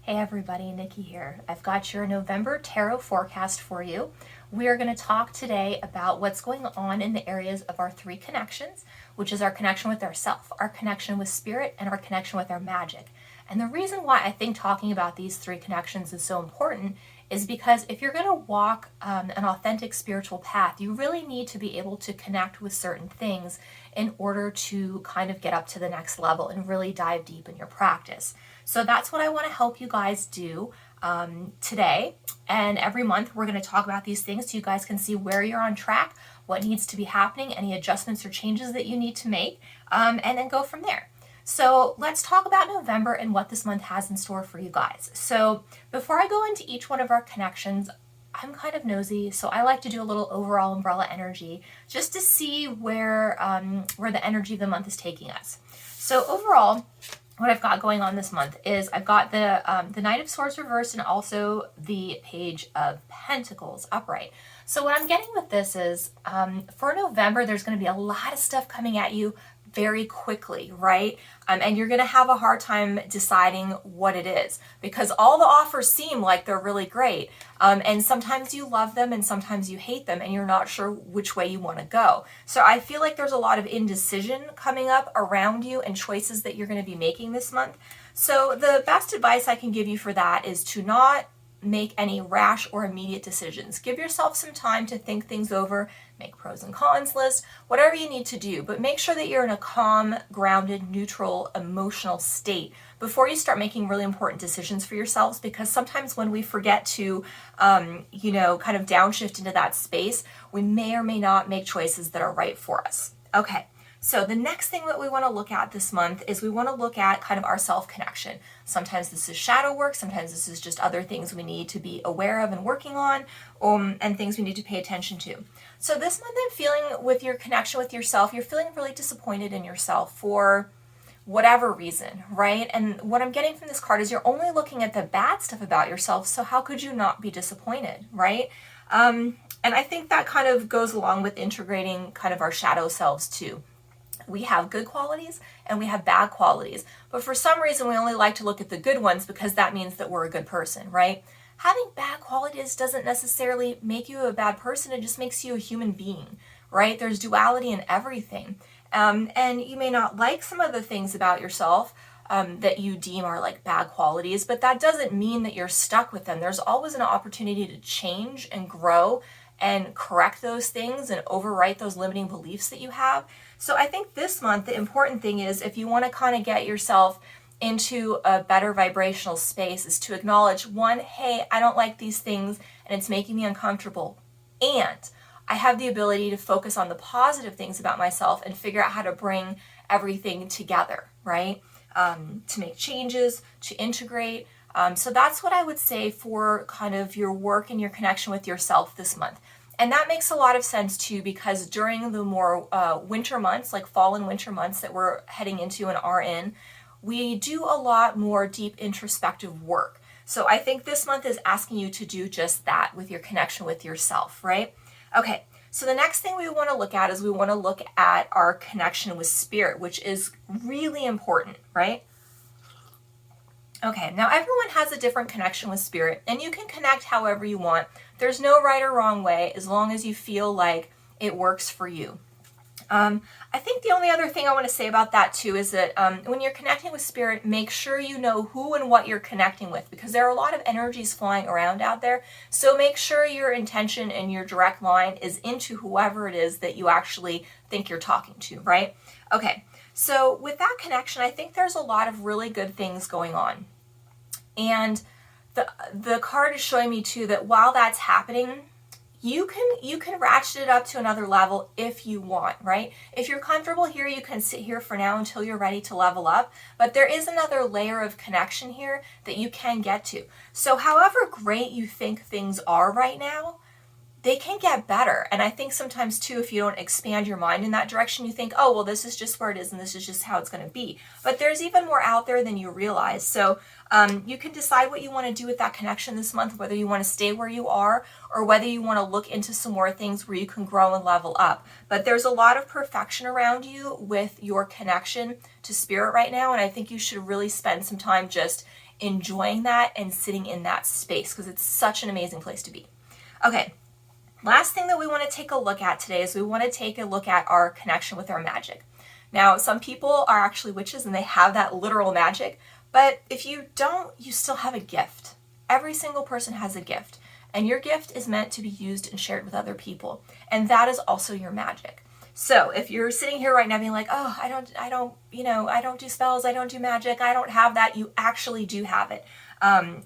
Hey everybody, Nikki here. I've got your November tarot forecast for you. We are going to talk today about what's going on in the areas of our three connections, which is our connection with ourself, our connection with spirit, and our connection with our magic. And the reason why I think talking about these three connections is so important is because if you're going to walk an authentic spiritual path, you really need to be able to connect with certain things in order to kind of get up to the next level and really dive deep in your practice. So that's what I want to help you guys do today. And every month we're going to talk about these things so you guys can see where you're on track, what needs to be happening, any adjustments or changes that you need to make, and then go from there. So let's talk about November and what this month has in store for you guys. So before I go into each one of our connections, I'm kind of nosy, so I like to do a little overall umbrella energy just to see where the energy of the month is taking us. So overall, what I've got going on this month is I've got the Knight of Swords reversed and also the Page of Pentacles upright. So what I'm getting with this is for November, there's going to be a lot of stuff coming at you very quickly, right? And you're going to have a hard time deciding what it is because all the offers seem like they're really great. And sometimes you love them and sometimes you hate them and you're not sure which way you want to go. So I feel like there's a lot of indecision coming up around you and choices that you're going to be making this month. So the best advice I can give you for that is to not make any rash or immediate decisions. Give yourself some time to think things over, make pros and cons list, whatever you need to do, but make sure that you're in a calm, grounded, neutral, emotional state before you start making really important decisions for yourselves, because sometimes when we forget to, kind of downshift into that space, we may or may not make choices that are right for us. Okay. So the next thing that we want to look at this month is we want to look at kind of our self-connection. Sometimes this is shadow work, sometimes this is just other things we need to be aware of and working on, and things we need to pay attention to. So this month I'm feeling with your connection with yourself, you're feeling really disappointed in yourself for whatever reason, right? And what I'm getting from this card is you're only looking at the bad stuff about yourself, so how could you not be disappointed, right? And I think that kind of goes along with integrating kind of our shadow selves too. We have good qualities and we have bad qualities, but for some reason we only like to look at the good ones because that means that we're a good person, right? Having bad qualities doesn't necessarily make you a bad person, it just makes you a human being, right? There's duality in everything. And you may not like some of the things about yourself that you deem are like bad qualities, but that doesn't mean that you're stuck with them. There's always an opportunity to change and grow and correct those things and overwrite those limiting beliefs that you have. So I think this month, the important thing is if you want to kind of get yourself into a better vibrational space is to acknowledge, one, hey, I don't like these things and it's making me uncomfortable. And I have the ability to focus on the positive things about myself and figure out how to bring everything together, right? To make changes, to integrate. So that's what I would say for kind of your work and your connection with yourself this month. And that makes a lot of sense too, because during the more winter months, like fall and winter months that we're heading into and are in, we do a lot more deep introspective work. So I think this month is asking you to do just that with your connection with yourself, right? Okay, so the next thing we want to look at is we want to look at our connection with spirit, which is really important, right? Okay, now everyone has a different connection with spirit, and you can connect however you want. There's no right or wrong way, as long as you feel like it works for you. I think the only other thing I want to say about that too is that when you're connecting with spirit, make sure you know who and what you're connecting with, because there are a lot of energies flying around out there. So make sure your intention and your direct line is into whoever it is that you actually think you're talking to, right? Okay, so with that connection, I think there's a lot of really good things going on. And the card is showing me too that while that's happening, you can ratchet it up to another level if you want, right? If you're comfortable here, you can sit here for now until you're ready to level up, but there is another layer of connection here that you can get to. So however great you think things are right now, they can get better. And I think sometimes too, if you don't expand your mind in that direction, you think, oh, well, this is just where it is and this is just how it's going to be. But there's even more out there than you realize. So you can decide what you want to do with that connection this month, whether you want to stay where you are or whether you want to look into some more things where you can grow and level up. But there's a lot of perfection around you with your connection to spirit right now. And I think you should really spend some time just enjoying that and sitting in that space because it's such an amazing place to be. Okay. Last thing that we want to take a look at today is we want to take a look at our connection with our magic. Now, some people are actually witches and they have that literal magic, but if you don't, you still have a gift. Every single person has a gift, and your gift is meant to be used and shared with other people, and that is also your magic. So if you're sitting here right now being like, oh, I don't do spells, I don't do magic, I don't have that, you actually do have it.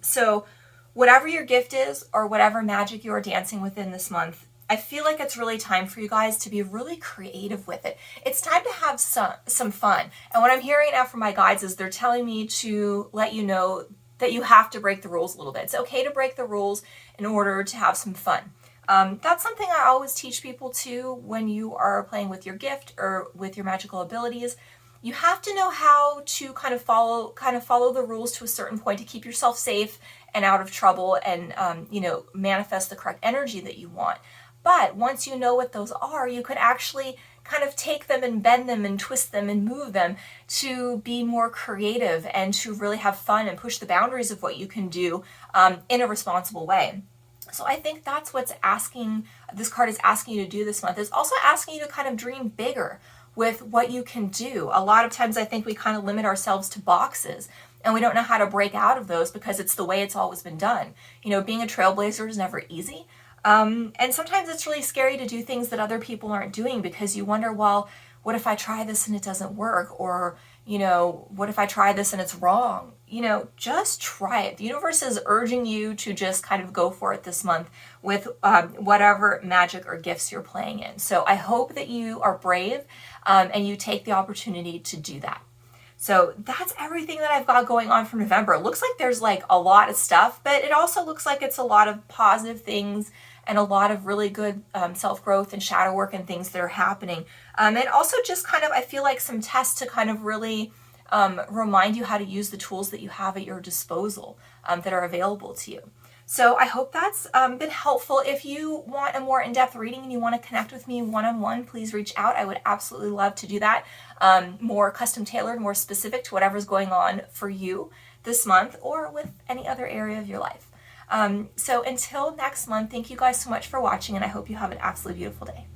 So whatever your gift is or whatever magic you are dancing within this month, I feel like it's really time for you guys to be really creative with it. It's time to have some fun. And what I'm hearing now from my guides is they're telling me to let you know that you have to break the rules a little bit. It's okay to break the rules in order to have some fun. That's something I always teach people too when you are playing with your gift or with your magical abilities. You have to know how to kind of follow the rules to a certain point to keep yourself safe and out of trouble and, manifest the correct energy that you want. But once you know what those are, you could actually kind of take them and bend them and twist them and move them to be more creative and to really have fun and push the boundaries of what you can do in a responsible way. So I think that's what's this card is asking you to do this month. It's also asking you to kind of dream bigger with what you can do. A lot of times I think we kind of limit ourselves to boxes and we don't know how to break out of those because it's the way it's always been done. Being a trailblazer is never easy. And sometimes it's really scary to do things that other people aren't doing because you wonder, well, what if I try this and it doesn't work? Or, what if I try this and it's wrong? Just try it. The universe is urging you to just kind of go for it this month with whatever magic or gifts you're playing in. So I hope that you are brave and you take the opportunity to do that. So that's everything that I've got going on for November. It looks like there's like a lot of stuff, but it also looks like it's a lot of positive things and a lot of really good self-growth and shadow work and things that are happening. And also just kind of, I feel like some tests to kind of really remind you how to use the tools that you have at your disposal that are available to you. So I hope that's been helpful. If you want a more in-depth reading and you want to connect with me one-on-one, please reach out. I would absolutely love to do that. More custom tailored, more specific to whatever's going on for you this month or with any other area of your life. So until next month, thank you guys so much for watching and I hope you have an absolutely beautiful day.